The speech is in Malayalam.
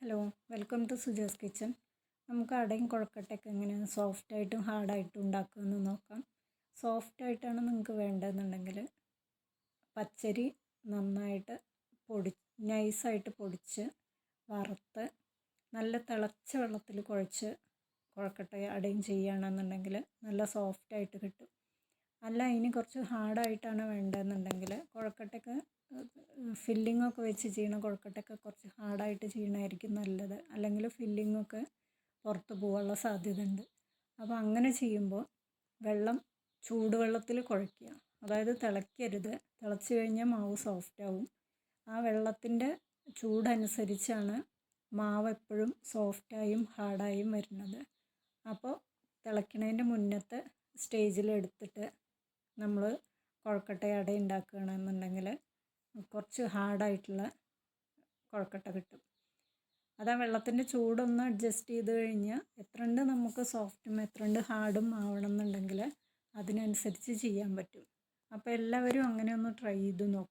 Hello, welcome to Suja's kitchen. നമുക്ക് അടയും കുഴക്കട്ടയൊക്കെ എങ്ങനെയാണ് സോഫ്റ്റായിട്ടും ഹാർഡായിട്ടും ഉണ്ടാക്കുകയെന്ന് നോക്കാം. സോഫ്റ്റായിട്ടാണ് നിങ്ങൾക്ക് വേണ്ടതെന്നുണ്ടെങ്കിൽ പച്ചരി നന്നായിട്ട് നൈസായിട്ട് പൊടിച്ച് വറുത്ത് നല്ല തിളച്ച വെള്ളത്തിൽ കുഴച്ച് കുഴക്കട്ട അടയും ചെയ്യുകയാണെന്നുണ്ടെങ്കിൽ നല്ല സോഫ്റ്റായിട്ട് കിട്ടും. അല്ല, ഇനി കുറച്ച് ഹാർഡായിട്ടാണ് വേണ്ടതെന്നുണ്ടെങ്കിൽ കുഴക്കട്ടയൊക്കെ ഫില്ലിങ്ങൊക്കെ വെച്ച് ചെയ്യണ കുഴക്കട്ടയൊക്കെ കുറച്ച് ഹാർഡായിട്ട് ചെയ്യണമായിരിക്കും നല്ലത്. അല്ലെങ്കിൽ ഫില്ലിങ്ങൊക്കെ പുറത്ത് പോകാനുള്ള സാധ്യത ഉണ്ട്. അപ്പോൾ അങ്ങനെ ചെയ്യുമ്പോൾ ചൂടുവെള്ളത്തിൽ കുഴയ്ക്കുക. അതായത് തിളയ്ക്കരുത്. തിളച്ച് കഴിഞ്ഞാൽ മാവ് സോഫ്റ്റാവും. ആ വെള്ളത്തിൻ്റെ ചൂടനുസരിച്ചാണ് മാവ് എപ്പോഴും സോഫ്റ്റായും ഹാർഡായും വരുന്നത്. അപ്പോൾ തിളയ്ക്കണതിൻ്റെ മുന്നത്തെ സ്റ്റേജിലെടുത്തിട്ട് നമ്മൾ കുഴക്കട്ട അട ഉണ്ടാക്കുകയാണെന്നുണ്ടെങ്കിൽ കുറച്ച് ഹാർഡായിട്ടുള്ള കുഴക്കട്ട കിട്ടും. അത് ആ വെള്ളത്തിൻ്റെ ചൂടൊന്ന് അഡ്ജസ്റ്റ് ചെയ്ത് കഴിഞ്ഞാൽ എത്രണ്ട് നമുക്ക് സോഫ്റ്റും എത്രണ്ട് ഹാർഡും ആവണമെന്നുണ്ടെങ്കിൽ അതിനനുസരിച്ച് ചെയ്യാൻ പറ്റും. അപ്പോൾ എല്ലാവരും അങ്ങനെ ഒന്ന് ട്രൈ ചെയ്ത് നോക്കും.